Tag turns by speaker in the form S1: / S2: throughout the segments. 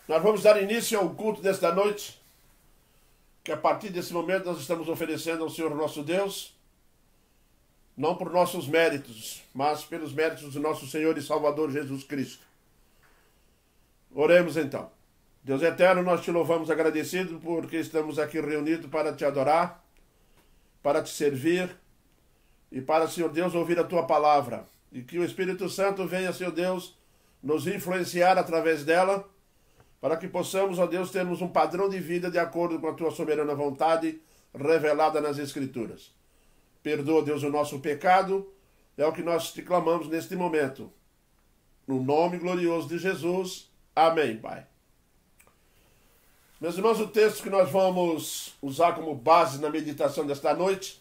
S1: Nós vamos dar início ao culto desta noite, que a partir desse momento nós estamos oferecendo ao Senhor nosso Deus, não por nossos méritos, mas pelos méritos do nosso Senhor e Salvador Jesus Cristo. Oremos então. Deus eterno, nós te louvamos agradecido porque estamos aqui reunidos para te adorar, para te servir e para, Senhor Deus, ouvir a tua palavra. E que o Espírito Santo venha, Senhor Deus, nos influenciar através dela, para que possamos, ó Deus, termos um padrão de vida de acordo com a tua soberana vontade revelada nas Escrituras. Perdoa, Deus, o nosso pecado, é o que nós te clamamos neste momento. No nome glorioso de Jesus. Amém, Pai. Meus irmãos, o texto que nós vamos usar como base na meditação desta noite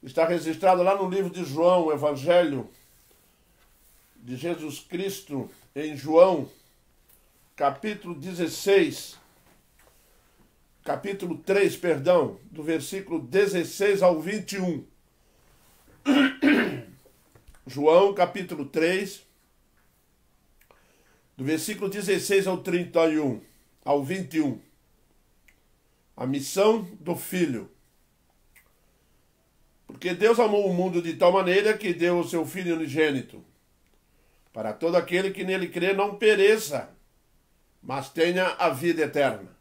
S1: está registrado lá no livro de João, o Evangelho de Jesus Cristo, em João, capítulo 3, do versículo 16 ao 21. João, capítulo 3, do versículo 16 ao 31, ao 21. A missão do Filho. Porque Deus amou o mundo de tal maneira que deu o seu Filho unigênito, para todo aquele que nele crê não pereça, mas tenha a vida eterna.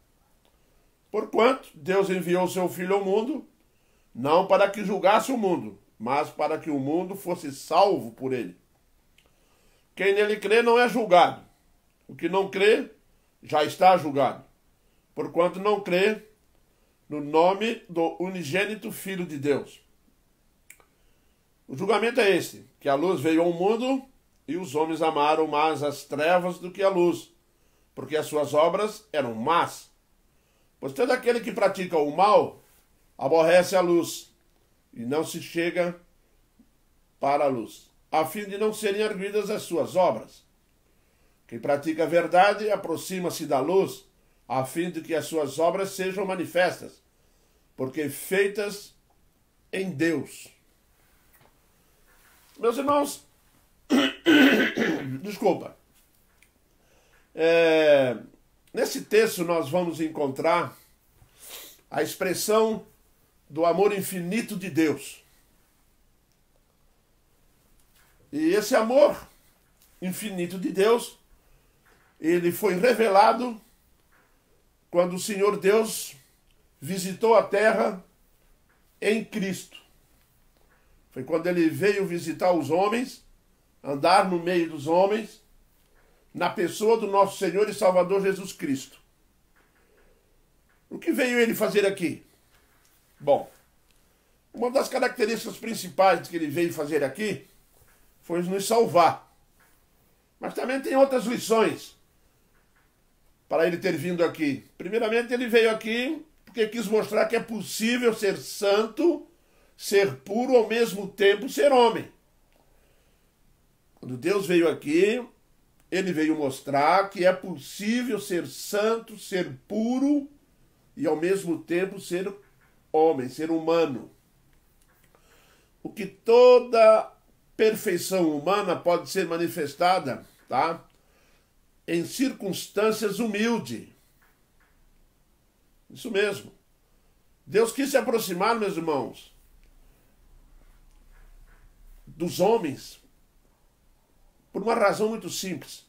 S1: Porquanto Deus enviou o seu Filho ao mundo, não para que julgasse o mundo, mas para que o mundo fosse salvo por ele. Quem nele crê não é julgado. O que não crê já está julgado, porquanto não crê no nome do unigênito Filho de Deus. O julgamento é este, que a luz veio ao mundo e os homens amaram mais as trevas do que a luz, porque as suas obras eram más. Pois todo aquele que pratica o mal aborrece a luz e não se chega para a luz, a fim de não serem arguidas as suas obras. Quem pratica a verdade aproxima-se da luz, a fim de que as suas obras sejam manifestas, porque feitas em Deus. Meus irmãos, desculpa. Nesse texto nós vamos encontrar a expressão do amor infinito de Deus. E esse amor infinito de Deus, ele foi revelado quando o Senhor Deus visitou a terra em Cristo. Foi quando ele veio visitar os homens, andar no meio dos homens, na pessoa do nosso Senhor e Salvador Jesus Cristo. O que veio ele fazer aqui? Bom, uma das características principais que ele veio fazer aqui foi nos salvar. Mas também tem outras lições para ele ter vindo aqui. Primeiramente, ele veio aqui porque quis mostrar que é possível ser santo, ser puro, ao mesmo tempo ser homem. Quando Deus veio aqui, ele veio mostrar que é possível ser santo, ser puro e ao mesmo tempo ser homem, ser humano. O que toda perfeição humana pode ser manifestada, tá? Em circunstâncias humildes. Isso mesmo. Deus quis se aproximar, meus irmãos, dos homens por uma razão muito simples.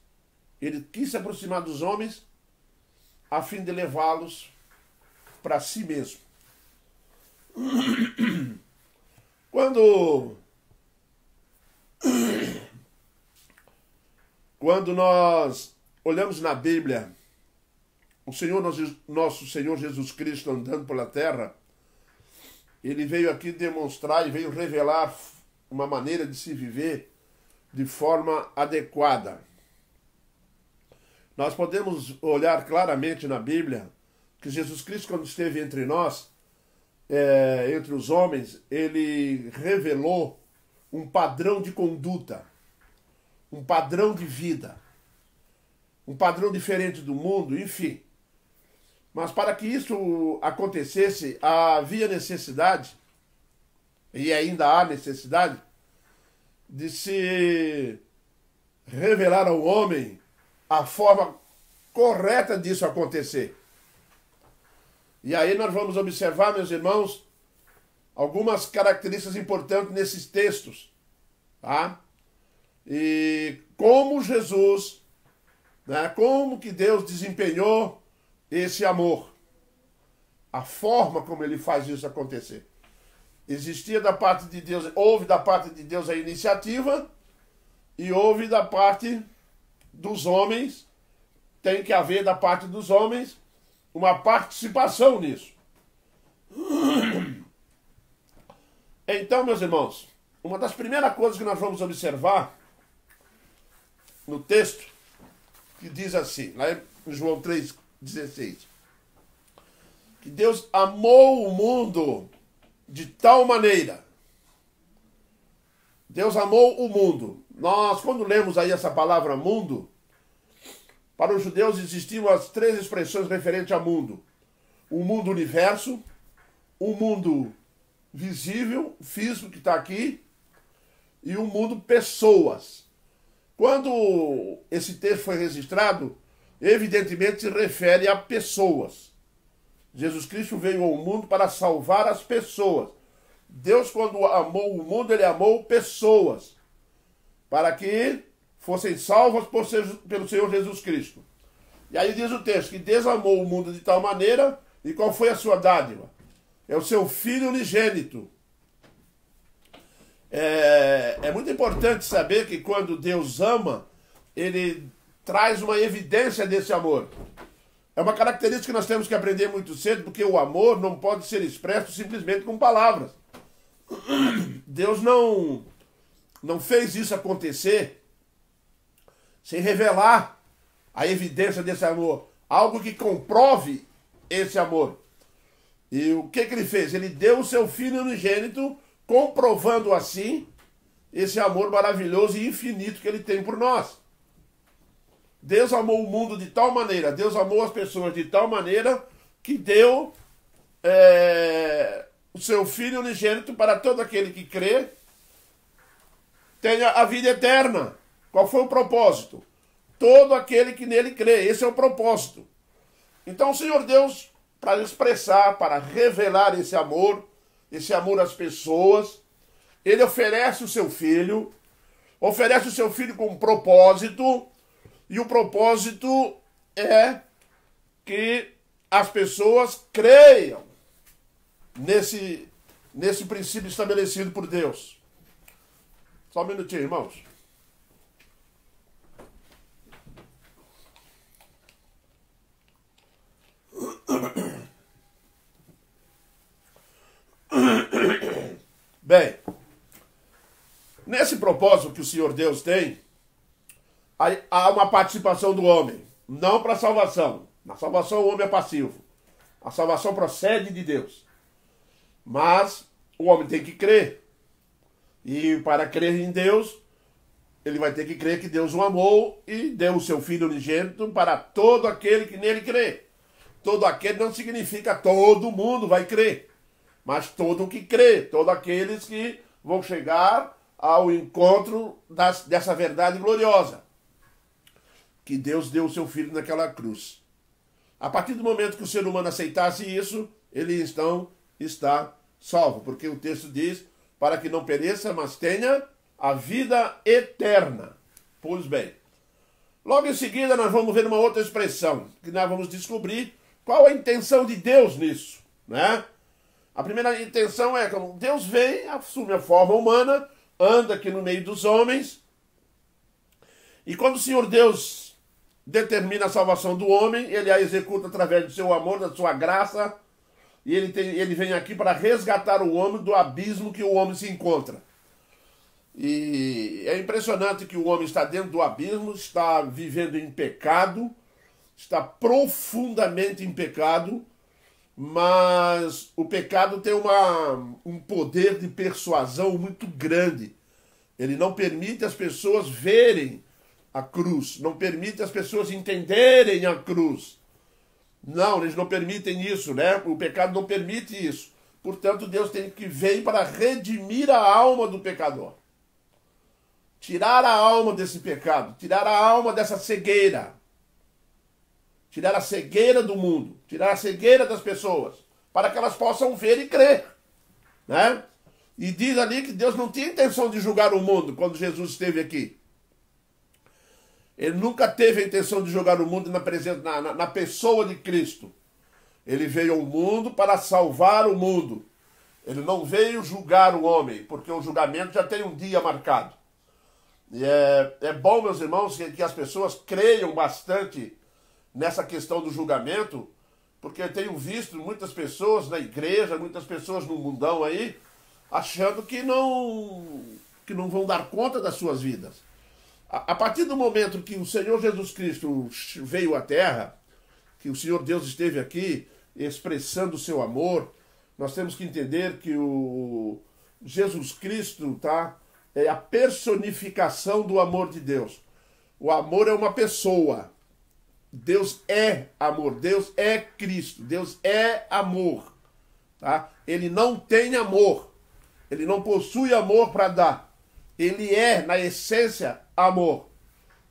S1: Ele quis se aproximar dos homens a fim de levá-los para si mesmo. Quando nós olhamos na Bíblia o Senhor, nosso Senhor Jesus Cristo andando pela terra, ele veio aqui demonstrar e veio revelar uma maneira de se viver de forma adequada. Nós podemos olhar claramente na Bíblia que Jesus Cristo, quando esteve entre nós, entre os homens, ele revelou um padrão de conduta, um padrão de vida, um padrão diferente do mundo, enfim. Mas para que isso acontecesse, havia necessidade, e ainda há necessidade, de se revelar ao homem a forma correta disso acontecer. E aí nós vamos observar, meus irmãos, algumas características importantes nesses textos, tá? E como Jesus, né, como que Deus desempenhou esse amor, a forma como ele faz isso acontecer. Existia da parte de Deus, houve da parte de Deus a iniciativa e houve da parte dos homens, tem que haver da parte dos homens uma participação nisso. Então, meus irmãos, uma das primeiras coisas que nós vamos observar no texto, que diz assim, lá em João 3,16, que Deus amou o mundo de tal maneira. Deus amou o mundo. Nós, quando lemos aí essa palavra mundo, para os judeus existiam as três expressões referentes a mundo. O mundo universo, o mundo visível, físico que está aqui, e o mundo pessoas. Quando esse texto foi registrado, evidentemente se refere a pessoas. Jesus Cristo veio ao mundo para salvar as pessoas. Deus, quando amou o mundo, ele amou pessoas, para que fossem salvas pelo Senhor Jesus Cristo. E aí diz o texto que Deus amou o mundo de tal maneira, e qual foi a sua dádiva? É o seu Filho unigênito. É muito importante saber que quando Deus ama, ele traz uma evidência desse amor. É uma característica que nós temos que aprender muito cedo, porque o amor não pode ser expresso simplesmente com palavras. Deus não fez isso acontecer sem revelar a evidência desse amor, algo que comprove esse amor. E o que ele fez? Ele deu o seu Filho unigênito, comprovando assim esse amor maravilhoso e infinito que ele tem por nós. Deus amou o mundo de tal maneira, Deus amou as pessoas de tal maneira que deu o seu Filho unigênito para todo aquele que crê tenha a vida eterna. Qual foi o propósito? Todo aquele que nele crê, esse é o propósito. Então o Senhor Deus, para expressar, para revelar esse amor às pessoas, ele oferece o seu Filho com um propósito, e o propósito é que as pessoas creiam nesse princípio estabelecido por Deus. Só um minutinho, irmãos. Bem, nesse propósito que o Senhor Deus tem, há uma participação do homem, não para a salvação. Na salvação o homem é passivo. A salvação procede de Deus. Mas o homem tem que crer. E para crer em Deus, ele vai ter que crer que Deus o amou e deu o seu Filho unigênito para todo aquele que nele crê. Todo aquele não significa todo mundo vai crer, mas todo o que crê, todos aqueles que vão chegar ao encontro dessa verdade gloriosa, que Deus deu o seu Filho naquela cruz. A partir do momento que o ser humano aceitasse isso, ele então está salvo, porque o texto diz, para que não pereça, mas tenha a vida eterna. Pois bem, logo em seguida nós vamos ver uma outra expressão, que nós vamos descobrir qual a intenção de Deus nisso, né? A primeira intenção é como Deus vem, assume a forma humana, anda aqui no meio dos homens, e quando o Senhor Deus determina a salvação do homem, ele a executa através do seu amor, da sua graça, e ele vem aqui para resgatar o homem do abismo que o homem se encontra. E é impressionante que o homem está dentro do abismo, está vivendo em pecado, está profundamente em pecado, mas o pecado tem um poder de persuasão muito grande. Ele não permite as pessoas verem a cruz, não permite as pessoas entenderem a cruz. Não, eles não permitem isso, né? O pecado não permite isso. Portanto, Deus tem que vir para redimir a alma do pecador. Tirar a alma desse pecado, tirar a alma dessa cegueira. tirar a cegueira do mundo, tirar a cegueira das pessoas, para que elas possam ver e crer, né? E diz ali que Deus não tinha intenção de julgar o mundo quando Jesus esteve aqui. Ele nunca teve a intenção de julgar o mundo na pessoa de Cristo. Ele veio ao mundo para salvar o mundo. Ele não veio julgar o homem, porque o julgamento já tem um dia marcado. E é bom, meus irmãos, que as pessoas creiam bastante nessa questão do julgamento, porque eu tenho visto muitas pessoas na igreja, muitas pessoas no mundão aí, achando que não vão dar conta das suas vidas. A partir do momento que o Senhor Jesus Cristo veio à Terra, que o Senhor Deus esteve aqui expressando o seu amor, nós temos que entender que o Jesus Cristo, tá, é a personificação do amor de Deus. O amor é uma pessoa. Deus é amor, Deus é Cristo, Deus é amor. Tá? Ele não tem amor, ele não possui amor para dar. Ele é, na essência, amor.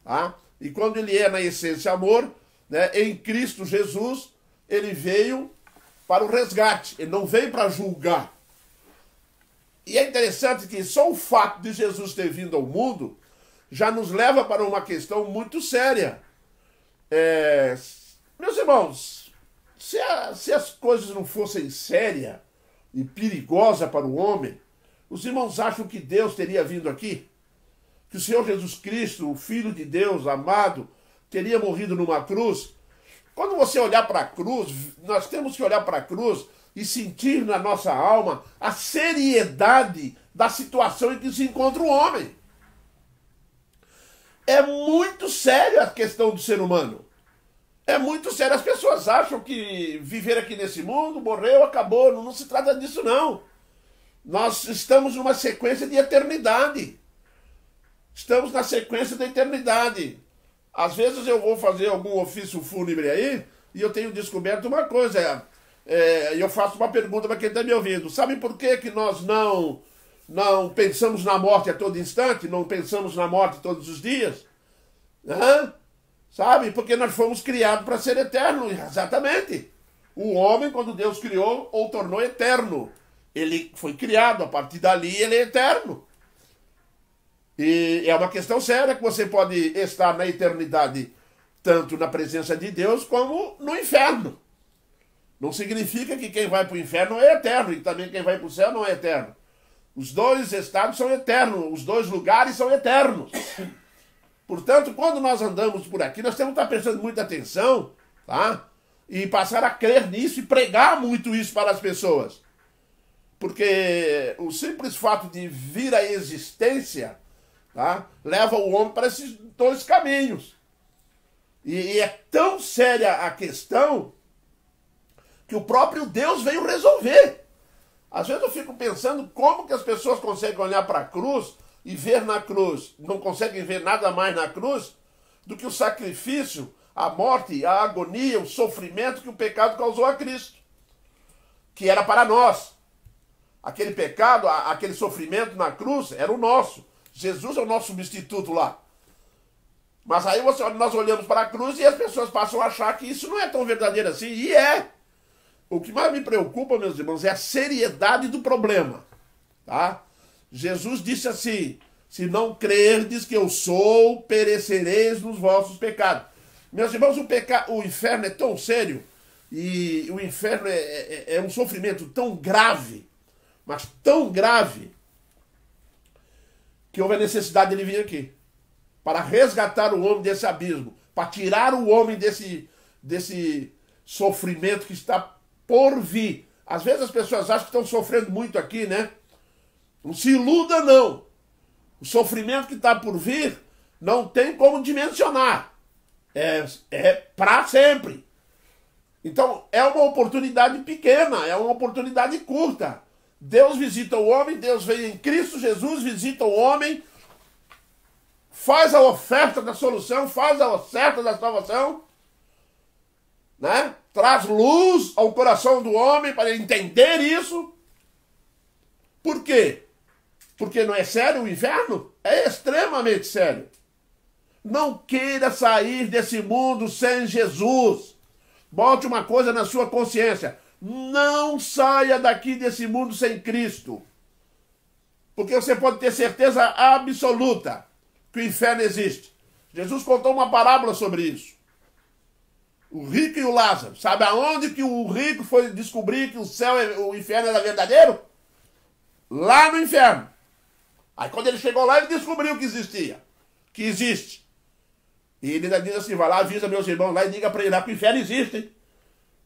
S1: Tá? E quando ele é, na essência, amor, né, em Cristo Jesus, ele veio para o resgate, ele não veio para julgar. E é interessante que só o fato de Jesus ter vindo ao mundo já nos leva para uma questão muito séria. Meus irmãos, se as coisas não fossem sérias e perigosas para o homem, os irmãos acham que Deus teria vindo aqui? Que o Senhor Jesus Cristo, o Filho de Deus amado, teria morrido numa cruz? Quando você olhar para a cruz, nós temos que olhar para a cruz e sentir na nossa alma a seriedade da situação em que se encontra o homem. É muito séria a questão do ser humano. É muito sério. As pessoas acham que viver aqui nesse mundo, morreu, acabou. Não se trata disso, não. Nós estamos numa sequência de eternidade. Estamos na sequência da eternidade. Às vezes eu vou fazer algum ofício fúnebre aí e eu tenho descoberto uma coisa. Eu faço uma pergunta para quem está me ouvindo. Sabe por que nós não pensamos na morte a todo instante? Não pensamos na morte todos os dias? Sabe? Porque nós fomos criados para ser eternos. Exatamente. O homem, quando Deus criou, o tornou eterno. Ele foi criado, a partir dali ele é eterno. E é uma questão séria que você pode estar na eternidade, tanto na presença de Deus como no inferno. Não significa que quem vai para o inferno é eterno, e também quem vai para o céu não é eterno. Os dois estados são eternos, os dois lugares são eternos. Portanto, quando nós andamos por aqui, nós temos que estar prestando muita atenção, tá? E passar a crer nisso e pregar muito isso para as pessoas. Porque o simples fato de vir à existência, tá, leva o homem para esses dois caminhos. E é tão séria a questão que o próprio Deus veio resolver. Às vezes eu fico pensando como que as pessoas conseguem olhar para a cruz e ver na cruz, não conseguem ver nada mais na cruz do que o sacrifício, a morte, a agonia, o sofrimento que o pecado causou a Cristo, que era para nós. Aquele pecado, aquele sofrimento na cruz era o nosso. Jesus é o nosso substituto lá. Mas aí nós olhamos para a cruz e as pessoas passam a achar que isso não é tão verdadeiro assim. E é. O que mais me preocupa, meus irmãos, é a seriedade do problema. Tá? Jesus disse assim: se não crerdes que eu sou, perecereis nos vossos pecados. Meus irmãos, o inferno é tão sério, e o inferno é um sofrimento tão grave, mas tão grave, que houve a necessidade de ele vir aqui, para resgatar o homem desse abismo, para tirar o homem desse sofrimento que está por vir. Às vezes as pessoas acham que estão sofrendo muito aqui, né? Não se iluda, não. O sofrimento que está por vir não tem como dimensionar. É para sempre. Então é uma oportunidade pequena, é uma oportunidade curta. Deus visita o homem, Deus veio em Cristo Jesus, visita o homem, faz a oferta da solução, faz a oferta da salvação, né? Traz luz ao coração do homem para ele entender isso. Por quê? Porque não é sério o inferno? É extremamente sério. Não queira sair desse mundo sem Jesus. Bote uma coisa na sua consciência. Não saia daqui desse mundo sem Cristo. Porque você pode ter certeza absoluta que o inferno existe. Jesus contou uma parábola sobre isso. O rico e o Lázaro. Sabe aonde que o rico foi descobrir que o inferno era verdadeiro? Lá no inferno. Aí quando ele chegou lá, ele descobriu que existia. Que existe. E ele ainda diz assim, vai lá, avisa meus irmãos lá e diga para ele lá que o inferno existe, hein?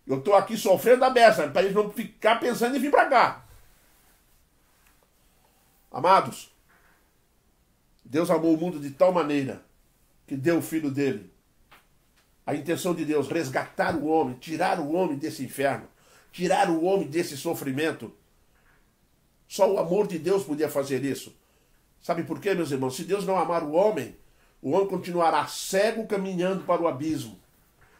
S1: Eu estou aqui sofrendo a beça, para eles não ficar pensando em vir para cá. Amados, Deus amou o mundo de tal maneira que deu o Filho dele. A intenção de Deus, resgatar o homem, tirar o homem desse inferno, tirar o homem desse sofrimento. Só o amor de Deus podia fazer isso. Sabe por quê, meus irmãos? Se Deus não amar o homem continuará cego caminhando para o abismo.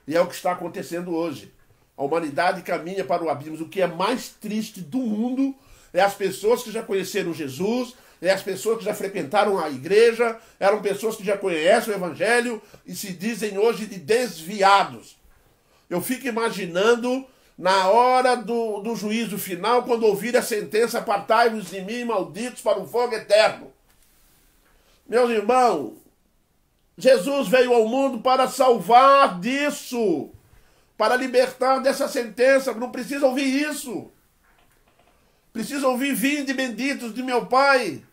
S1: E é o que está acontecendo hoje. A humanidade caminha para o abismo. O que é mais triste do mundo é as pessoas que já conheceram Jesus, é as pessoas que já frequentaram a igreja, eram pessoas que já conhecem o evangelho e se dizem hoje de desviados. Eu fico imaginando na hora do juízo final, quando ouvir a sentença, apartai-vos de mim, malditos, para o fogo eterno. Meus irmãos, Jesus veio ao mundo para salvar disso, para libertar dessa sentença. Não precisa ouvir isso. Precisa ouvir: vinde benditos de meu Pai.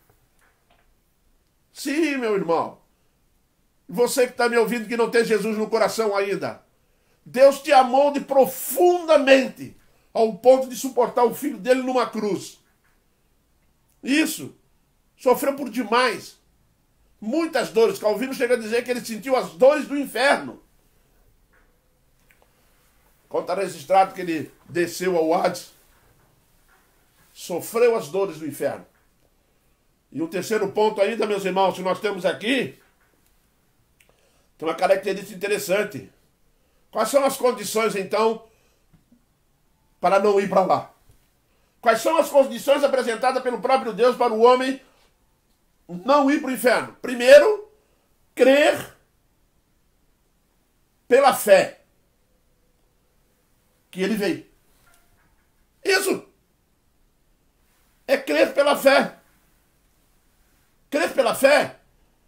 S1: Sim, meu irmão. Você que está me ouvindo que não tem Jesus no coração ainda. Deus te amou de profundamente, ao ponto de suportar o filho dele numa cruz. Isso. Sofreu por demais. Muitas dores. Calvino chega a dizer que ele sentiu as dores do inferno. Conta registrado que ele desceu ao Hades, sofreu as dores do inferno. E um terceiro ponto ainda, meus irmãos, que nós temos aqui, tem uma característica interessante. Quais são as condições, então, para não ir para lá? Quais são as condições apresentadas pelo próprio Deus para o homem não ir para o inferno? Primeiro, crer pela fé que ele veio. Isso. É crer pela fé. Crer pela fé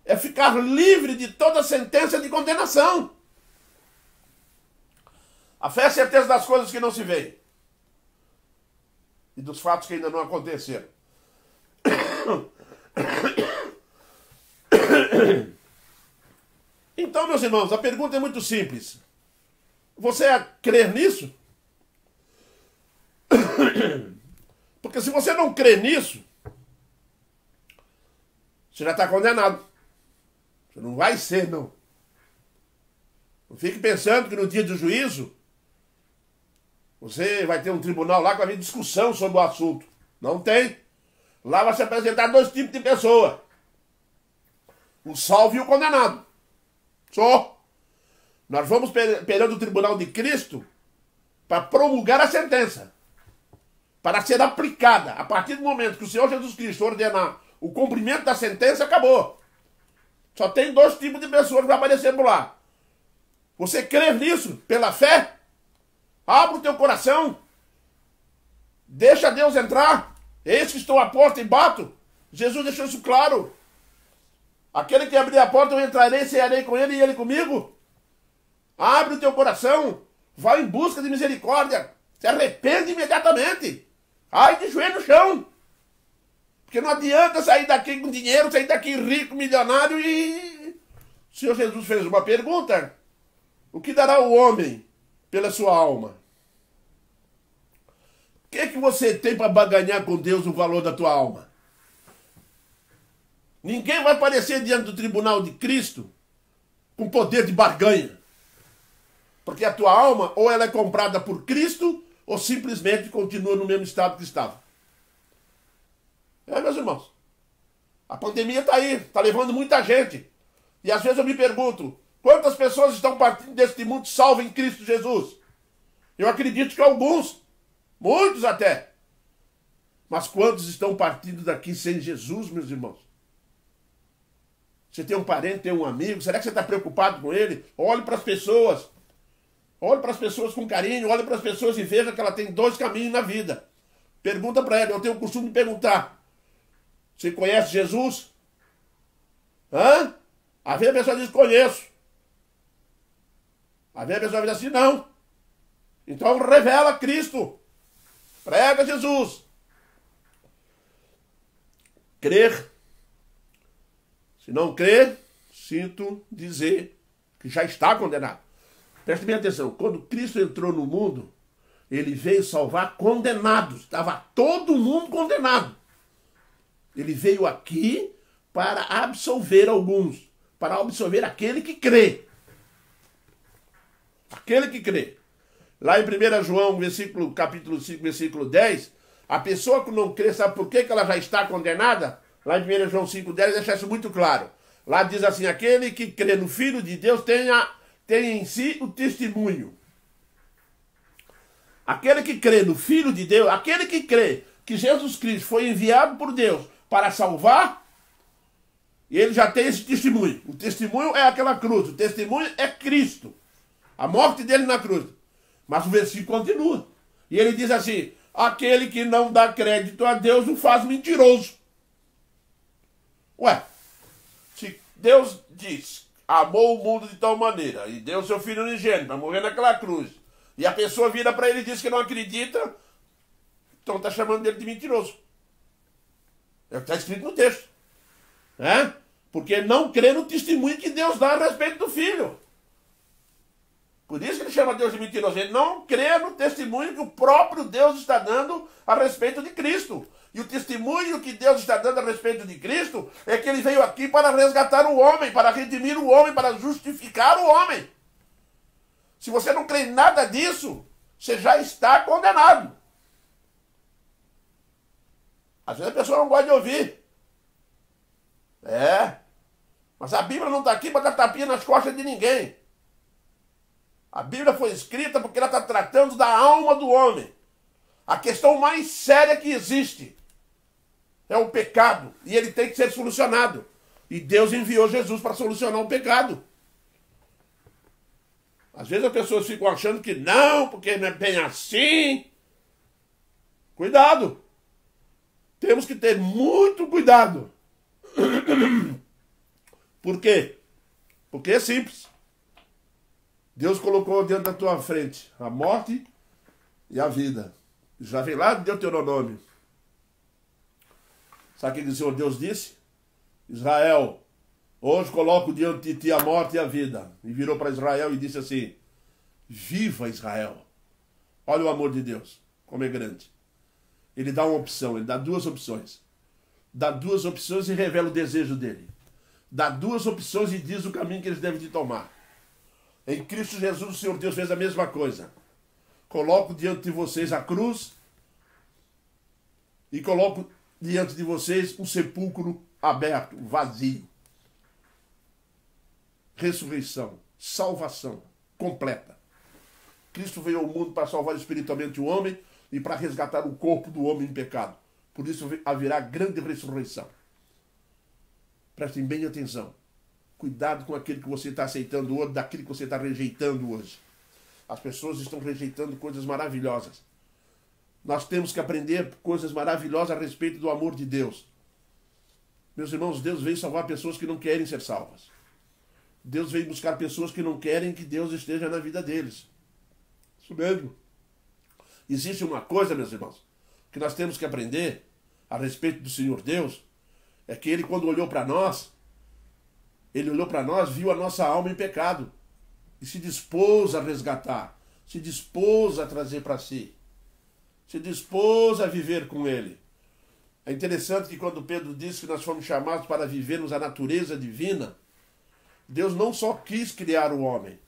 S1: é ficar livre de toda sentença de condenação. A fé é a certeza das coisas que não se veem e dos fatos que ainda não aconteceram. Então, meus irmãos, a pergunta é muito simples. Você crer nisso? Porque se você não crê nisso, você já está condenado. Você não vai ser, não. Não fique pensando que no dia do juízo você vai ter um tribunal lá com a minha discussão sobre o assunto. Não tem. Lá vai se apresentar dois tipos de pessoa: o salvo e o condenado. Só. Nós vamos perante o tribunal de Cristo para promulgar a sentença, para ser aplicada. A partir do momento que o Senhor Jesus Cristo ordenar o cumprimento da sentença, acabou. Só tem dois tipos de pessoas que vão aparecer por lá. Você crê nisso pela fé? Abre o teu coração. Deixa Deus entrar. Eis que estou à porta e bato. Jesus deixou isso claro. Aquele que abrir a porta, eu entrarei, cearei com ele e ele comigo. Abre o teu coração. Vai em busca de misericórdia. Se arrepende imediatamente. Ai de joelho no chão. Porque não adianta sair daqui com dinheiro, sair daqui rico, milionário e... O Senhor Jesus fez uma pergunta: o que dará o homem pela sua alma? O que você tem para barganhar com Deus o valor da tua alma? Ninguém vai aparecer diante do tribunal de Cristo com poder de barganha. Porque a tua alma, ou ela é comprada por Cristo, ou simplesmente continua no mesmo estado que estava. Meus irmãos, a pandemia está aí, está levando muita gente. E às vezes eu me pergunto, quantas pessoas estão partindo deste mundo salvo em Cristo Jesus? Eu acredito que alguns, muitos até. Mas quantos estão partindo daqui sem Jesus, meus irmãos? Você tem um parente, tem um amigo, será que você está preocupado com ele? Olhe para as pessoas. Olhe para as pessoas com carinho, olhe para as pessoas e veja que ela tem dois caminhos na vida. Pergunta para ela, eu tenho o costume de perguntar. Você conhece Jesus? Hã? Às vezes a pessoa diz, conheço. Às vezes a pessoa diz assim, não. Então revela Cristo. Prega Jesus. Crer. Se não crer, sinto dizer que já está condenado. Preste bem atenção. Quando Cristo entrou no mundo, ele veio salvar condenados. Estava todo mundo condenado. Ele veio aqui para absolver alguns. Para absolver aquele que crê. Aquele que crê. Lá em 1 João, capítulo 5, versículo 10, a pessoa que não crê, sabe por que ela já está condenada? Lá em 1 João 5, 10, deixa isso muito claro. Lá diz assim, aquele que crê no Filho de Deus tem em si o testemunho. Aquele que crê no Filho de Deus, aquele que crê que Jesus Cristo foi enviado por Deus para salvar, ele já tem esse testemunho. O testemunho é aquela cruz, o testemunho é Cristo. A morte dele na cruz. Mas o versículo continua. E ele diz assim, aquele que não dá crédito a Deus o faz mentiroso. Ué, se Deus diz, amou o mundo de tal maneira, e deu seu filho unigênito para morrer naquela cruz, e a pessoa vira para ele e diz que não acredita, então está chamando dele de mentiroso. É o que está escrito no texto. É? Porque não crê no testemunho que Deus dá a respeito do filho. Por isso que ele chama Deus de mentiroso. Ele não crê no testemunho que o próprio Deus está dando a respeito de Cristo. E o testemunho que Deus está dando a respeito de Cristo é que ele veio aqui para resgatar o homem, para redimir o homem, para justificar o homem. Se você não crê em nada disso, você já está condenado. Às vezes a pessoa não gosta de ouvir. Mas a Bíblia não está aqui para dar tapinha nas costas de ninguém. A Bíblia foi escrita porque ela está tratando da alma do homem. A questão mais séria que existe é o pecado. E ele tem que ser solucionado. E Deus enviou Jesus para solucionar o pecado. Às vezes as pessoas ficam achando que não, porque não é bem assim. Cuidado. Temos que ter muito cuidado. Por quê? Porque é simples. Deus colocou diante da tua frente a morte e a vida. Já vem lá de Deuteronômio. Sabe o que o Senhor Deus disse? Israel, hoje coloco diante de ti a morte e a vida. E virou para Israel e disse assim, viva Israel. Olha o amor de Deus, como é grande. Ele dá uma opção, ele dá duas opções. Dá duas opções e revela o desejo dele. Dá duas opções e diz o caminho que eles devem de tomar. Em Cristo Jesus, o Senhor Deus fez a mesma coisa. Coloco diante de vocês a cruz e coloco diante de vocês um sepulcro aberto, vazio. Ressurreição, salvação completa. Cristo veio ao mundo para salvar espiritualmente o homem e para resgatar o corpo do homem em pecado. Por isso haverá grande ressurreição. Prestem bem atenção. Cuidado com aquilo que você está aceitando hoje, daquilo que você está rejeitando hoje. As pessoas estão rejeitando coisas maravilhosas. Nós temos que aprender coisas maravilhosas a respeito do amor de Deus. Meus irmãos, Deus veio salvar pessoas que não querem ser salvas. Deus veio buscar pessoas que não querem que Deus esteja na vida deles. Isso mesmo. Existe uma coisa, meus irmãos, que nós temos que aprender a respeito do Senhor Deus, é que Ele, quando olhou para nós, Ele olhou para nós, viu a nossa alma em pecado e se dispôs a resgatar, se dispôs a trazer para si, se dispôs a viver com Ele. É interessante que quando Pedro disse que nós fomos chamados para vivermos a natureza divina, Deus não só quis criar o homem,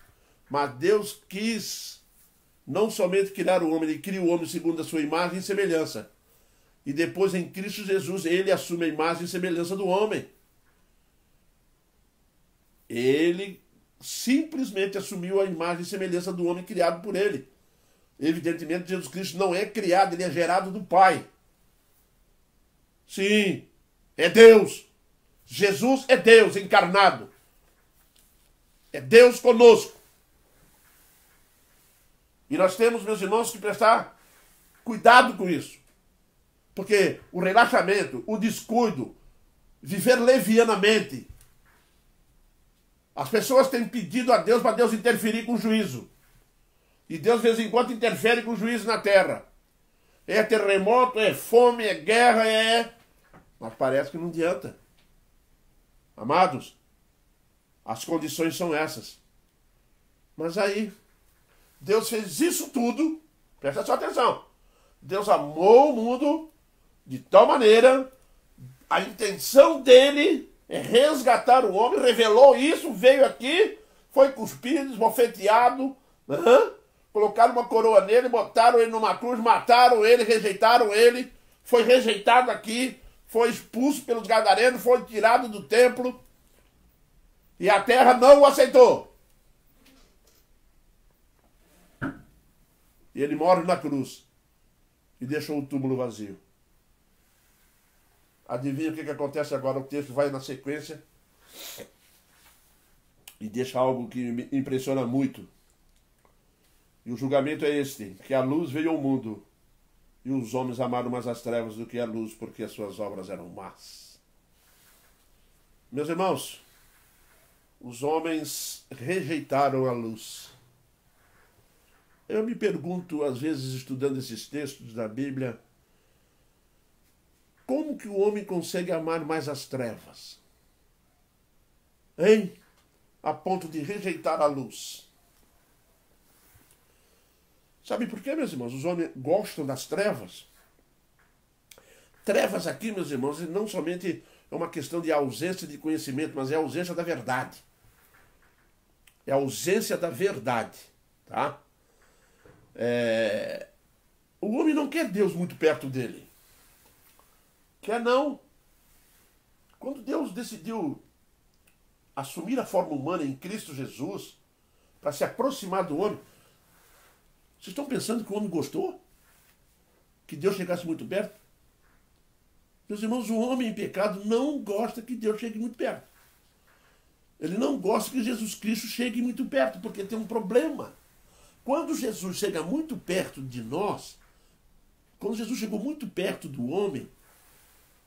S1: mas Deus quis não somente criar o homem, Ele cria o homem segundo a sua imagem e semelhança. E depois em Cristo Jesus, Ele assume a imagem e semelhança do homem. Ele simplesmente assumiu a imagem e semelhança do homem criado por Ele. Evidentemente, Jesus Cristo não é criado, Ele é gerado do Pai. Sim, é Deus. Jesus é Deus encarnado. É Deus conosco. E nós temos, meus irmãos, que prestar cuidado com isso. Porque o relaxamento, o descuido, viver levianamente. As pessoas têm pedido a Deus para Deus interferir com o juízo. E Deus, de vez em quando, interfere com o juízo na terra. É terremoto, é fome, é guerra, Mas parece que não adianta. Amados, as condições são essas. Mas aí, Deus fez isso tudo, presta sua atenção. Deus amou o mundo de tal maneira, a intenção dele é resgatar o homem, revelou isso, veio aqui, foi cuspido, esbofeteado, colocaram uma coroa nele, botaram ele numa cruz, mataram ele, rejeitaram ele, foi rejeitado aqui, foi expulso pelos gadarenos, foi tirado do templo, e a terra não o aceitou. E ele morre na cruz e deixou o túmulo vazio. Adivinha o que acontece agora? O texto vai na sequência e deixa algo que me impressiona muito. E o julgamento é este, que a luz veio ao mundo e os homens amaram mais as trevas do que a luz, porque as suas obras eram más. Meus irmãos, os homens rejeitaram a luz. Eu me pergunto, às vezes, estudando esses textos da Bíblia, como que o homem consegue amar mais as trevas? Hein? A ponto de rejeitar a luz. Sabe por quê, meus irmãos? Os homens gostam das trevas. Trevas aqui, meus irmãos, não somente é uma questão de ausência de conhecimento, mas é a ausência da verdade. É a ausência da verdade, tá? O homem não quer Deus muito perto dele. Quer não. Quando Deus decidiu assumir a forma humana em Cristo Jesus, para se aproximar do homem, vocês estão pensando que o homem gostou? Que Deus chegasse muito perto? Meus irmãos, o homem em pecado não gosta que Deus chegue muito perto. Ele não gosta que Jesus Cristo chegue muito perto, porque tem um problema. Quando Jesus chega muito perto de nós, quando Jesus chegou muito perto do homem,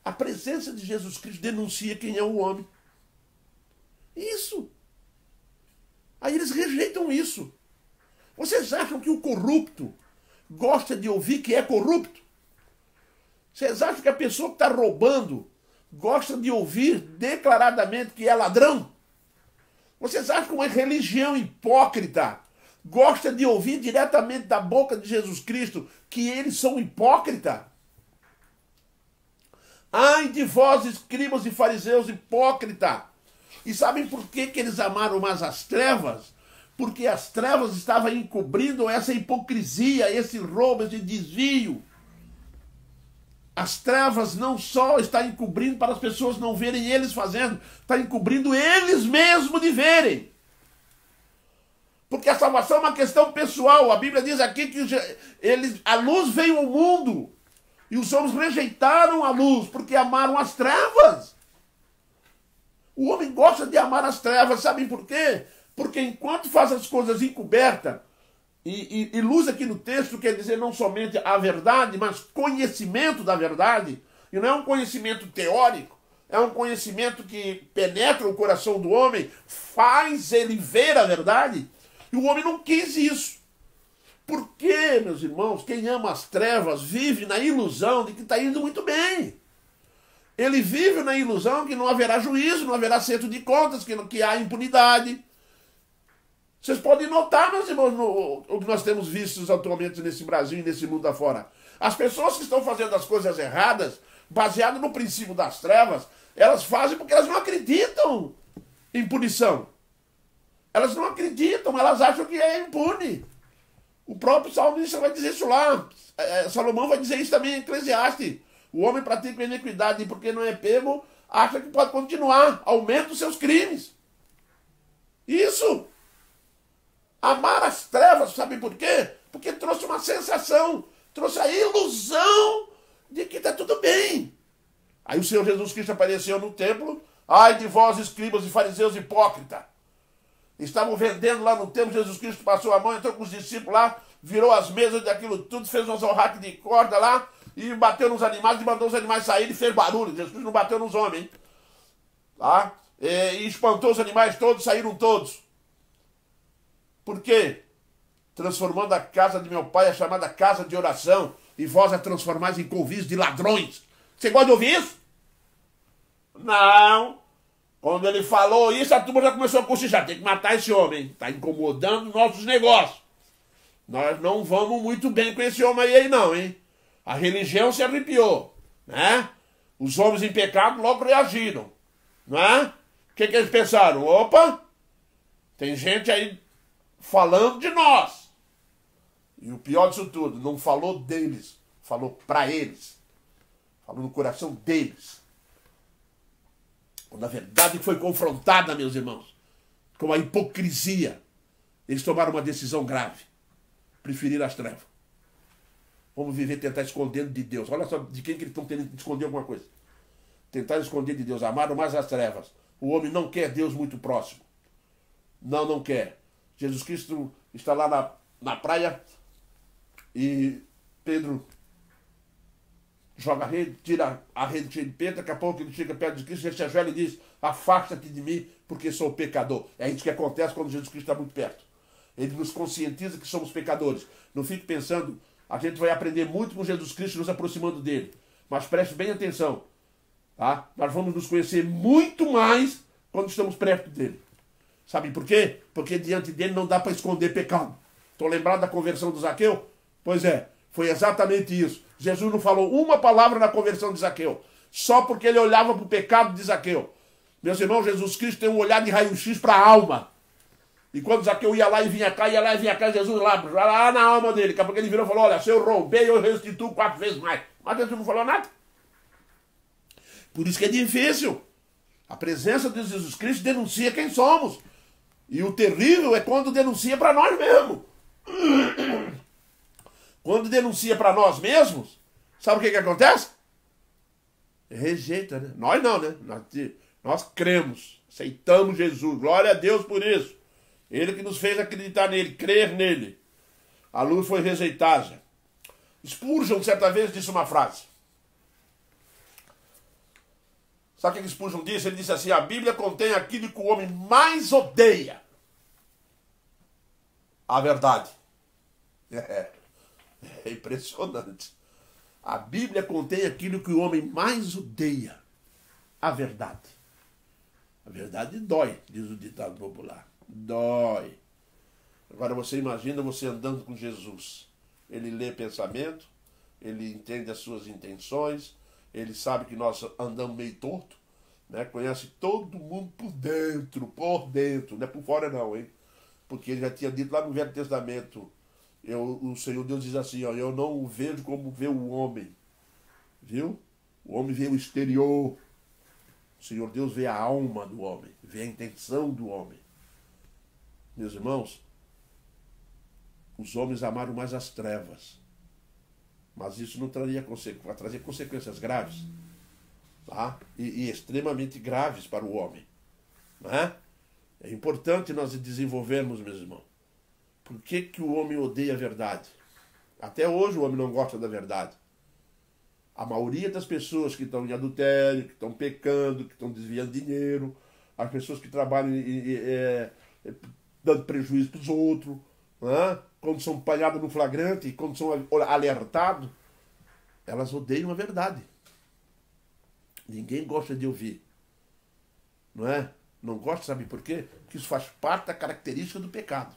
S1: a presença de Jesus Cristo denuncia quem é o homem. Isso. Aí eles rejeitam isso. Vocês acham que o corrupto gosta de ouvir que é corrupto? Vocês acham que a pessoa que está roubando gosta de ouvir declaradamente que é ladrão? Vocês acham que uma religião hipócrita gosta de ouvir diretamente da boca de Jesus Cristo que eles são hipócritas? Ai de vós, escribas e fariseus hipócritas! E sabem por que eles amaram mais as trevas? Porque as trevas estavam encobrindo essa hipocrisia, esse roubo, esse desvio. As trevas não só estão encobrindo para as pessoas não verem eles fazendo, está encobrindo eles mesmos de verem. Porque a salvação é uma questão pessoal. A Bíblia diz aqui que a luz veio ao mundo e os homens rejeitaram a luz porque amaram as trevas. O homem gosta de amar as trevas, sabem por quê? Porque enquanto faz as coisas encobertas, e luz aqui no texto quer dizer não somente a verdade, mas conhecimento da verdade, e não é um conhecimento teórico, é um conhecimento que penetra o coração do homem, faz ele ver a verdade, e o homem não quis isso. Porque, meus irmãos, quem ama as trevas vive na ilusão de que está indo muito bem. Ele vive na ilusão que não haverá juízo, não haverá acerto de contas, que há impunidade. Vocês podem notar, meus irmãos, o que nós temos visto atualmente nesse Brasil e nesse mundo afora. As pessoas que estão fazendo as coisas erradas, baseado no princípio das trevas, elas fazem porque elas não acreditam em punição. Elas não acreditam, elas acham que é impune. O próprio salmista vai dizer isso lá. Salomão vai dizer isso também em Eclesiastes. O homem pratica a iniquidade e porque não é pego, acha que pode continuar, aumenta os seus crimes. Isso. Amar as trevas, sabe por quê? Porque trouxe uma sensação, trouxe a ilusão de que está tudo bem. Aí o Senhor Jesus Cristo apareceu no templo Ai de vós, escribas e fariseus hipócritas. Estavam vendendo lá no templo, Jesus Cristo passou a mão, entrou com os discípulos lá, virou as mesas daquilo tudo, fez uns orraques de corda lá, e bateu nos animais, e mandou os animais saírem e fez barulho. Jesus Cristo não bateu nos homens, hein? Tá? E espantou os animais todos, saíram todos. Por quê? Transformando a casa de meu pai, a chamada casa de oração, e vós a transformais em covis de ladrões. Você gosta de ouvir isso? Não. Quando ele falou isso, a turma já começou a cochichar. Tem que matar esse homem. Está incomodando nossos negócios. Nós não vamos muito bem com esse homem aí não, hein? A religião se arrepiou, né? Os homens em pecado logo reagiram, não é? O que eles pensaram? Opa, tem gente aí falando de nós. E o pior disso tudo, não falou deles, falou para eles. Falou no coração deles. Quando a verdade foi confrontada, meus irmãos, com a hipocrisia, eles tomaram uma decisão grave. Preferiram as trevas. Vamos viver, tentar esconder de Deus. Olha só de quem que eles estão tentando esconder alguma coisa. Tentar esconder de Deus. Amaram mais as trevas. O homem não quer Deus muito próximo. Não quer. Jesus Cristo está lá na praia e Pedro joga a rede, tira a rede cheia de pedra, daqui a pouco ele chega perto de Cristo, ele se ajoelha e diz: afasta-te de mim, porque sou pecador. É isso que acontece quando Jesus Cristo está muito perto. Ele nos conscientiza que somos pecadores. Não fique pensando, a gente vai aprender muito com Jesus Cristo nos aproximando dele. Mas preste bem atenção. Tá? Nós vamos nos conhecer muito mais quando estamos perto dele. Sabe por quê? Porque diante dele não dá para esconder pecado. Estou lembrado da conversão do Zaqueu? Pois é, foi exatamente isso. Jesus não falou uma palavra na conversão de Zaqueu, só porque ele olhava para o pecado de Zaqueu. Meus irmãos, Jesus Cristo tem um olhar de raio-x para a alma. E quando Zaqueu ia lá e vinha cá, Jesus lá na alma dele. Daqui a pouco ele virou e falou: olha, se eu roubei, eu restituo 4 vezes mais. Mas Jesus não falou nada. Por isso que é difícil. A presença de Jesus Cristo denuncia quem somos. E o terrível é quando denuncia para nós mesmos. Quando denuncia para nós mesmos, sabe o que acontece? Rejeita, né? Nós não, né? Nós cremos, aceitamos Jesus. Glória a Deus por isso. Ele que nos fez acreditar nele, crer nele. A luz foi rejeitada. Spurgeon, certa vez, disse uma frase. Sabe o que Spurgeon disse? Ele disse assim: a Bíblia contém aquilo que o homem mais odeia. A verdade. É impressionante. A Bíblia contém aquilo que o homem mais odeia. A verdade. A verdade dói, diz o ditado popular. Dói. Agora você imagina você andando com Jesus. Ele lê pensamento, ele entende as suas intenções, ele sabe que nós andamos meio torto, né? Conhece todo mundo por dentro, não é por fora não, hein? Porque ele já tinha dito lá no Velho Testamento, o Senhor Deus diz assim, ó, eu não o vejo como vê o homem, viu? O homem vê o exterior, o Senhor Deus vê a alma do homem, vê a intenção do homem. Meus irmãos, os homens amaram mais as trevas, mas isso não traria consequências graves, tá? E extremamente graves para o homem, não é? É importante nós desenvolvermos, meus irmãos. Por que o homem odeia a verdade? Até hoje o homem não gosta da verdade. A maioria das pessoas que estão em adultério, que estão pecando, que estão desviando dinheiro, as pessoas que trabalham dando prejuízo para os outros, né? Quando são apanhadas no flagrante, quando são alertados, elas odeiam a verdade. Ninguém gosta de ouvir. Não é? Não gosta, sabe por quê? Porque isso faz parte da característica do pecado.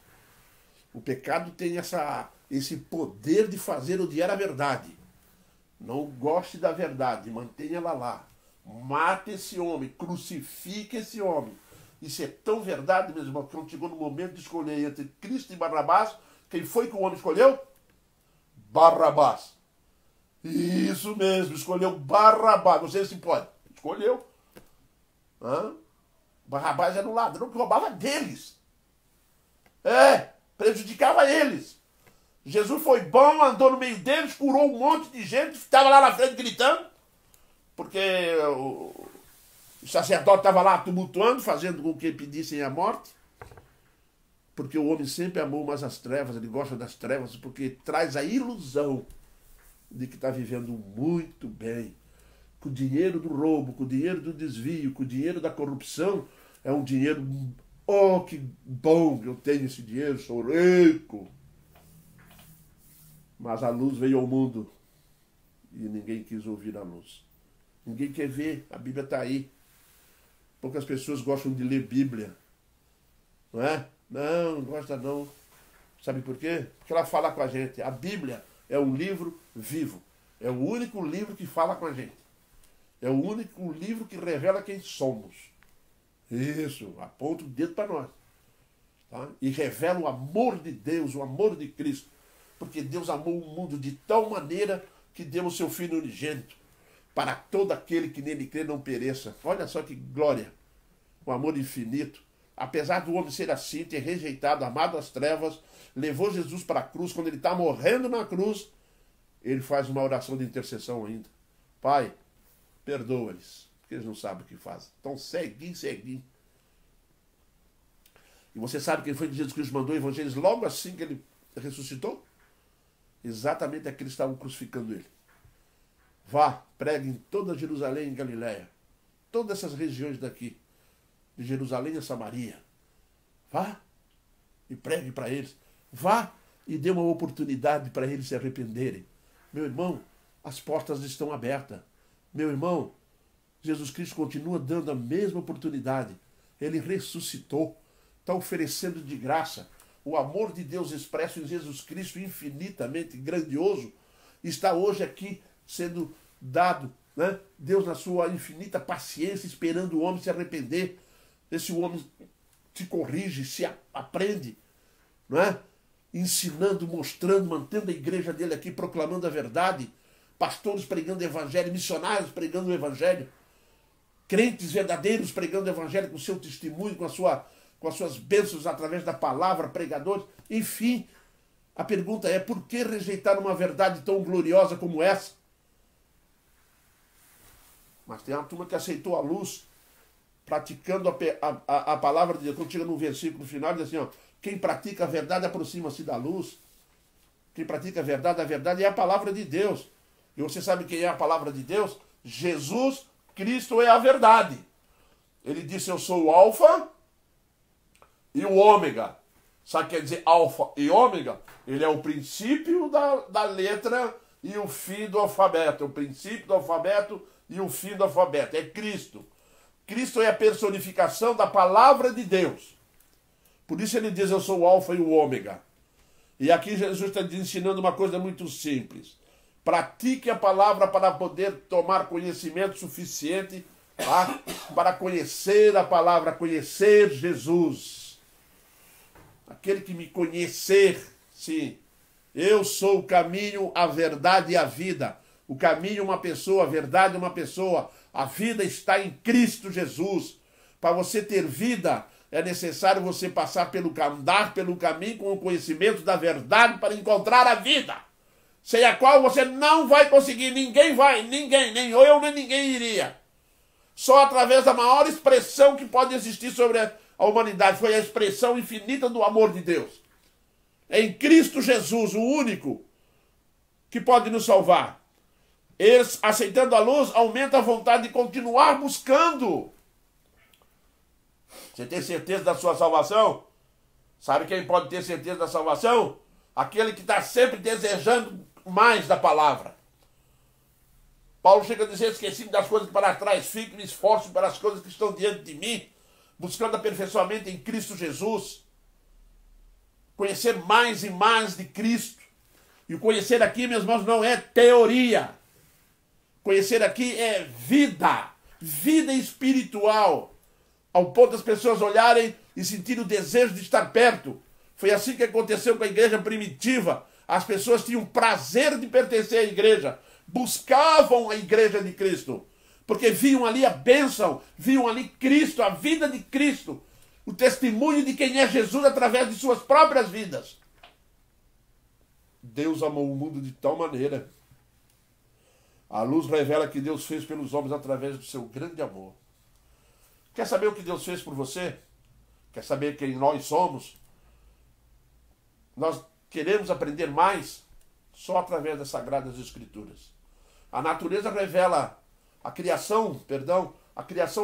S1: O pecado tem esse poder de fazer odiar a verdade. Não goste da verdade, mantenha ela lá. Mate esse homem, crucifique esse homem. Isso é tão verdade, meus irmãos, que quando chegou no momento de escolher entre Cristo e Barrabás, quem foi que o homem escolheu? Barrabás. Isso mesmo, escolheu Barrabás. Você se pode. Escolheu. Barrabás era um ladrão que roubava deles. Prejudicava eles. Jesus foi bom, andou no meio deles, curou um monte de gente, estava lá na frente gritando, porque O sacerdote estava lá tumultuando, fazendo com que pedissem a morte. Porque o homem sempre amou mais as trevas, ele gosta das trevas, porque traz a ilusão de que está vivendo muito bem. Com o dinheiro do roubo, com o dinheiro do desvio, com o dinheiro da corrupção, é um dinheiro, oh, que bom que eu tenho esse dinheiro, sou rico. Mas a luz veio ao mundo e ninguém quis ouvir a luz. Ninguém quer ver, a Bíblia está aí. Poucas pessoas gostam de ler Bíblia, não é? Não gosta não. Sabe por quê? Porque ela fala com a gente. A Bíblia é um livro vivo. É o único livro que fala com a gente. É o único livro que revela quem somos. Isso, aponta o dedo para nós. Tá? E revela o amor de Deus, o amor de Cristo. Porque Deus amou o mundo de tal maneira que deu o seu Filho unigênito para todo aquele que nele crê não pereça. Olha só que glória. O amor infinito. Apesar do homem ser assim, ter rejeitado, amado as trevas, levou Jesus para a cruz. Quando ele está morrendo na cruz, ele faz uma oração de intercessão ainda. Pai, perdoa-lhes, porque eles não sabem o que fazem. Então, ceguinho. E você sabe quem foi que Jesus Cristo mandou evangelhos logo assim que ele ressuscitou? Exatamente aqueles que estavam crucificando ele. Vá, pregue em toda Jerusalém e Galiléia. Todas essas regiões daqui. De Jerusalém a Samaria. Vá e pregue para eles. Vá e dê uma oportunidade para eles se arrependerem. Meu irmão, as portas estão abertas. Meu irmão, Jesus Cristo continua dando a mesma oportunidade. Ele ressuscitou. Está oferecendo de graça. O amor de Deus expresso em Jesus Cristo, infinitamente grandioso, está hoje aqui sendo dado. Né? Deus, na sua infinita paciência, esperando o homem se arrepender. Esse homem se corrige, se aprende, não é? Ensinando, mostrando, mantendo a igreja dele aqui, proclamando a verdade, pastores pregando o evangelho, missionários pregando o evangelho, crentes verdadeiros pregando o evangelho com o seu testemunho, com as suas bênçãos através da palavra, pregadores, enfim. A pergunta é, por que rejeitar uma verdade tão gloriosa como essa? Mas tem uma turma que aceitou a luz, praticando a palavra de Deus. Quando chega no versículo final, diz assim, ó, quem pratica a verdade aproxima-se da luz. Quem pratica a verdade é a palavra de Deus. E você sabe quem é a palavra de Deus? Jesus Cristo é a verdade. Ele disse, eu sou o alfa e o ômega. Sabe o que quer dizer alfa e ômega? Ele é o princípio da letra e o fim do alfabeto. O princípio do alfabeto e o fim do alfabeto. É Cristo. Cristo é a personificação da palavra de Deus. Por isso ele diz, eu sou o alfa e o ômega. E aqui Jesus está ensinando uma coisa muito simples. Pratique a palavra para poder tomar conhecimento suficiente, tá? Para conhecer a palavra, conhecer Jesus. Aquele que me conhecer, sim. Eu sou o caminho, a verdade e a vida. O caminho é uma pessoa, a verdade é uma pessoa. A vida está em Cristo Jesus. Para você ter vida, é necessário você andar pelo caminho com o conhecimento da verdade para encontrar a vida. Sem a qual você não vai conseguir, ninguém vai, ninguém, nem eu, nem ninguém iria. Só através da maior expressão que pode existir sobre a humanidade, foi a expressão infinita do amor de Deus. É em Cristo Jesus, o único que pode nos salvar. Eles, aceitando a luz, aumenta a vontade de continuar buscando. Você tem certeza da sua salvação? Sabe quem pode ter certeza da salvação? Aquele que está sempre desejando mais da palavra. Paulo chega a dizer, esqueci-me das coisas que para trás fico e me esforço para as coisas que estão diante de mim, buscando aperfeiçoamento em Cristo Jesus. Conhecer mais e mais de Cristo. E o conhecer aqui, meus irmãos, não é teoria. Conhecer aqui é vida. Vida espiritual. Ao ponto das pessoas olharem e sentirem o desejo de estar perto. Foi assim que aconteceu com a igreja primitiva. As pessoas tinham prazer de pertencer à igreja. Buscavam a igreja de Cristo. Porque viam ali a bênção, viam ali Cristo, a vida de Cristo. O testemunho de quem é Jesus através de suas próprias vidas. Deus amou o mundo de tal maneira. A luz revela que Deus fez pelos homens através do seu grande amor. Quer saber o que Deus fez por você? Quer saber quem nós somos? Nós queremos aprender mais só através das Sagradas Escrituras. A natureza revela, a criação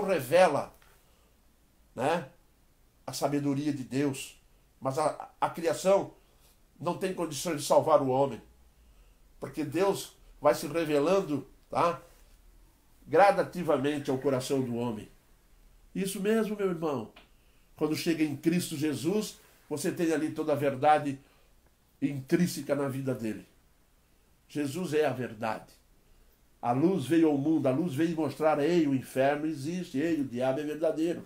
S1: revela, né, a sabedoria de Deus. Mas a criação não tem condições de salvar o homem. Porque Deus vai se revelando, tá, gradativamente ao coração do homem. Isso mesmo, meu irmão. Quando chega em Cristo Jesus, você tem ali toda a verdade intrínseca na vida dele. Jesus é a verdade. A luz veio ao mundo, a luz veio mostrar, ei, o inferno existe, ei, o diabo é verdadeiro.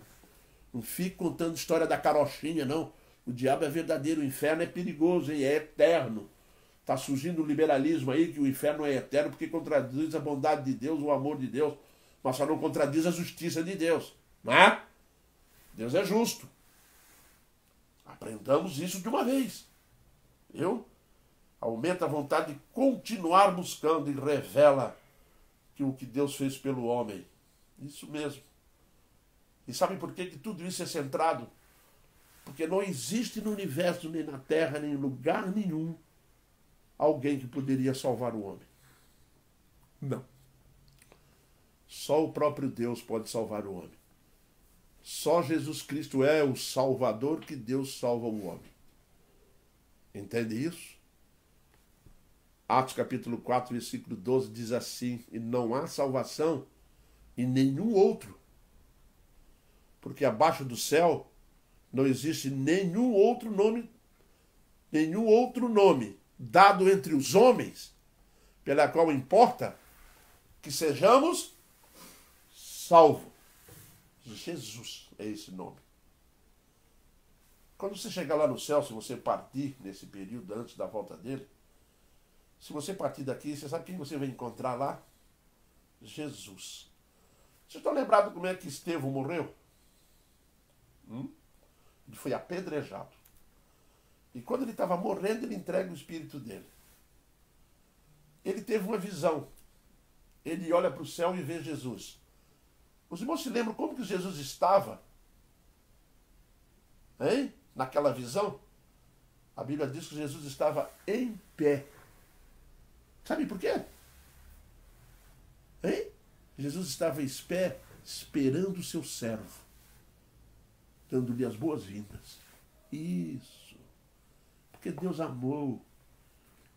S1: Não fique contando história da carochinha, não. O diabo é verdadeiro, o inferno é perigoso, hein? É eterno. Está surgindo o liberalismo aí, que o inferno é eterno, porque contradiz a bondade de Deus, o amor de Deus, mas só não contradiz a justiça de Deus. Não é? Deus é justo. Aprendamos isso de uma vez. Viu? Aumenta a vontade de continuar buscando e revela que o que Deus fez pelo homem. Isso mesmo. E sabe por que tudo isso é centrado? Porque não existe no universo, nem na terra, nem em lugar nenhum, alguém que poderia salvar o homem. Não. Só o próprio Deus pode salvar o homem. Só Jesus Cristo é o Salvador que Deus salva o homem. Entende isso? Atos capítulo 4, versículo 12 diz assim: e não há salvação em nenhum outro, porque abaixo do céu não existe nenhum outro nome dado entre os homens, pela qual importa que sejamos salvos. Jesus é esse nome. Quando você chegar lá no céu, se você partir nesse período antes da volta dele, se você partir daqui, você sabe quem você vai encontrar lá? Jesus. Vocês estão lembrados como é que Estevão morreu? Ele foi apedrejado. E quando ele estava morrendo, ele entrega o espírito dele. Ele teve uma visão. Ele olha para o céu e vê Jesus. Os irmãos se lembram como que Jesus estava? Hein? Naquela visão? A Bíblia diz que Jesus estava em pé. Sabe por quê? Hein? Jesus estava em pé, esperando o seu servo, dando-lhe as boas-vindas. Isso. Porque Deus amou.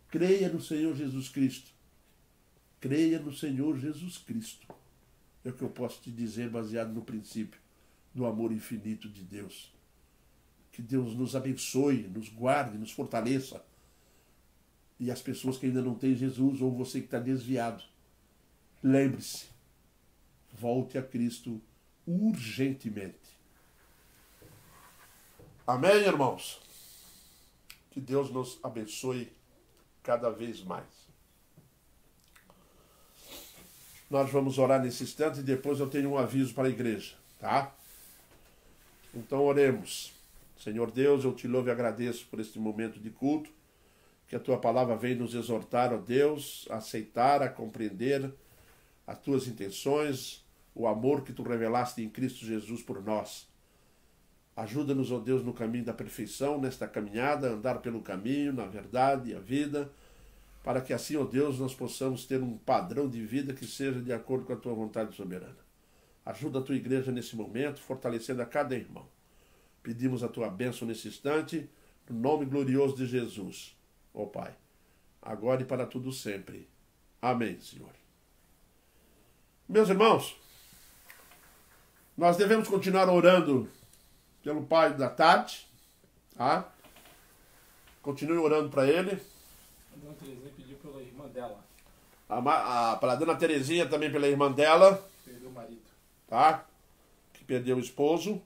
S1: Creia no Senhor Jesus Cristo. Creia no Senhor Jesus Cristo. É o que eu posso te dizer baseado no princípio do amor infinito de Deus. Que Deus nos abençoe, nos guarde, nos fortaleça. E as pessoas que ainda não têm Jesus, ou você que está desviado, lembre-se, volte a Cristo urgentemente. Amém, irmãos? Que Deus nos abençoe cada vez mais. Nós vamos orar nesse instante e depois eu tenho um aviso para a igreja, tá? Então oremos. Senhor Deus, eu te louvo e agradeço por este momento de culto, que a tua palavra vem nos exortar, ó Deus, a aceitar, a compreender as tuas intenções, o amor que tu revelaste em Cristo Jesus por nós. Ajuda-nos, ó Deus, no caminho da perfeição, nesta caminhada, andar pelo caminho, na verdade e a vida, para que assim, ó Deus, nós possamos ter um padrão de vida que seja de acordo com a tua vontade soberana. Ajuda a tua igreja nesse momento, fortalecendo a cada irmão. Pedimos a tua bênção nesse instante, no nome glorioso de Jesus, ó Pai, agora e para tudo sempre. Amém, Senhor. Meus irmãos, nós devemos continuar orando pelo pai da Tati, tá? Continue orando para ele.
S2: A dona Terezinha pediu pela irmã dela.
S1: Para a dona Terezinha também pela irmã dela.
S2: Perdeu o marido.
S1: Tá? Que perdeu o esposo.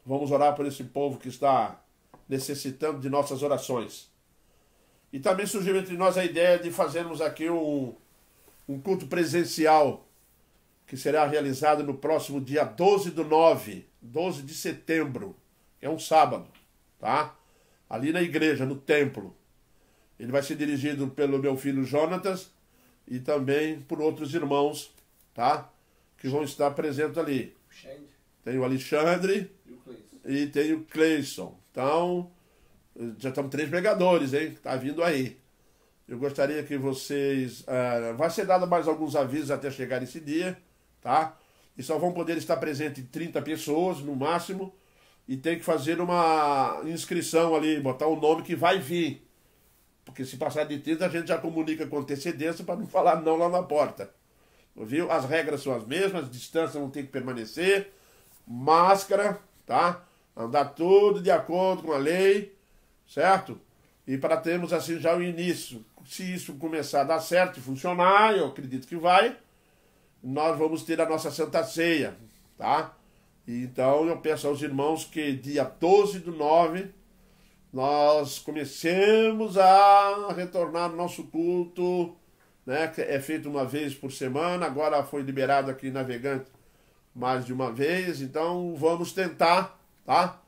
S1: Vamos orar por esse povo que está necessitando de nossas orações. E também surgiu entre nós a ideia de fazermos aqui um culto presencial, que será realizado no próximo dia 12/9, 12 de setembro, que é um sábado, tá? Ali na igreja, no templo. Ele vai ser dirigido pelo meu filho Jonatas e também por outros irmãos, tá? Que vão estar presentes ali. tem o Alexandre
S2: E o Cleison.
S1: e tem o Cleison. Então, já estamos 3 pregadores, hein? Tá vindo aí. Eu gostaria que vocês... vai ser dado mais alguns avisos até chegar esse dia, tá? E só vão poder estar presentes 30 pessoas, no máximo. E tem que fazer uma inscrição ali, botar o nome que vai vir. Porque se passar de 30, a gente já comunica com antecedência para não falar não lá na porta. Viu? As regras são as mesmas, distâncias vão ter que permanecer, máscara, tá? Andar tudo de acordo com a lei, certo? E para termos assim já o início, se isso começar a dar certo e funcionar, eu acredito que vai, nós vamos ter a nossa Santa Ceia, tá? Então eu peço aos irmãos que dia 12/9 nós comecemos a retornar ao nosso culto, né? Que é feito uma vez por semana, agora foi liberado aqui em Navegante mais de uma vez, então vamos tentar, tá?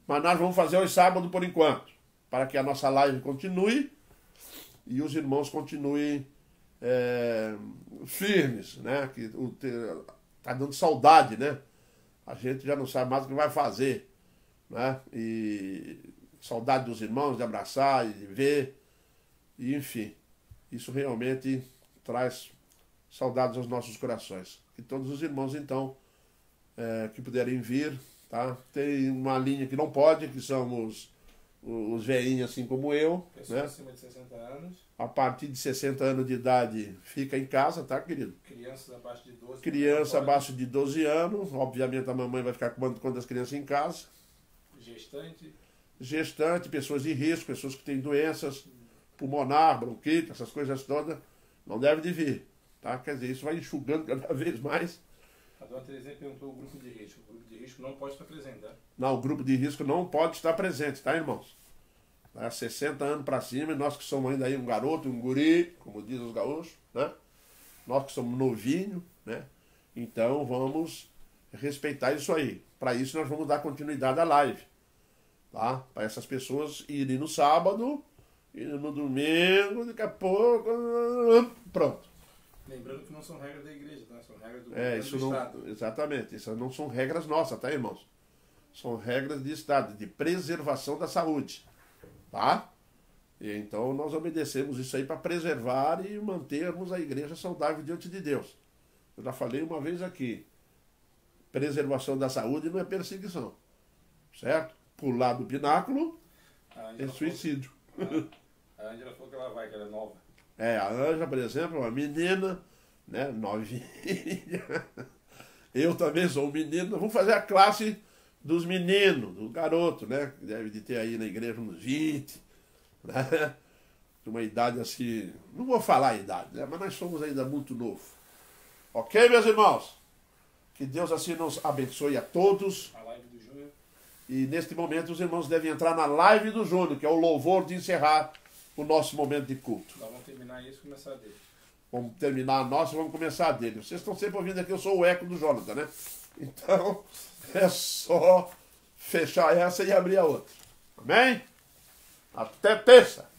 S1: Mas nós vamos fazer aos sábados por enquanto, para que a nossa live continue e os irmãos continuem firmes, né? Que tá dando saudade, né? A gente já não sabe mais o que vai fazer, né? E saudade dos irmãos, de abraçar e de ver, e enfim, isso realmente traz saudades aos nossos corações. Que todos os irmãos, então, que puderem vir, tá? Tem uma linha que não pode, que são os velhinhos assim como eu,
S2: Pessoas
S1: né?
S2: acima de 60 anos.
S1: A partir de 60 anos de idade fica em casa, tá, querido?
S2: Crianças abaixo de 12.
S1: Criança
S2: não pode.
S1: abaixo de 12 anos, obviamente a mamãe vai ficar comando das crianças em casa. Gestante, pessoas de risco, pessoas que têm doenças pulmonar, bronquite, essas coisas todas, não devem de vir, tá? Quer dizer, isso vai enxugando cada vez mais.
S2: A dona Terezinha perguntou o grupo de risco. O grupo de risco não pode estar presente, tá?
S1: Não, o grupo de risco não pode estar presente, tá, irmãos? 60 anos para cima, e nós que somos ainda aí um garoto, um guri, como dizem os gaúchos, né? Nós que somos novinhos, né? Então vamos respeitar isso aí. Para isso nós vamos dar continuidade à live, tá? Para essas pessoas irem no sábado, e no domingo, daqui a pouco, pronto.
S2: Lembrando que não são regras da igreja, tá? São regras do governo
S1: Isso
S2: do
S1: não,
S2: Estado.
S1: exatamente, isso não são regras nossas, tá, irmãos? São regras de Estado, de preservação da saúde, tá? E então nós obedecemos isso aí para preservar e mantermos a igreja saudável diante de Deus. Eu já falei uma vez aqui, preservação da saúde não é perseguição, certo? Pular do pináculo é suicídio.
S2: A Ângela falou que ela vai, que ela é nova.
S1: A Ângela, por exemplo, é uma menina, né, novinha. Eu também sou um menino. Nós vamos fazer a classe dos meninos, do garoto, né? Que deve de ter aí na igreja uns 20, né? De uma idade assim, não vou falar a idade, né? Mas nós somos ainda muito novos. Ok, meus irmãos? Que Deus assim nos abençoe a todos.
S2: A live do Júnior.
S1: E neste momento os irmãos devem entrar na live do Júnior, que é o louvor de encerrar o nosso momento de culto.
S2: Nós vamos terminar isso e começar dele.
S1: Vamos terminar a nossa e vamos começar a dele. Vocês estão sempre ouvindo aqui, eu sou o eco do Jonathan, né? Então, é só fechar essa e abrir a outra. Amém? Até terça!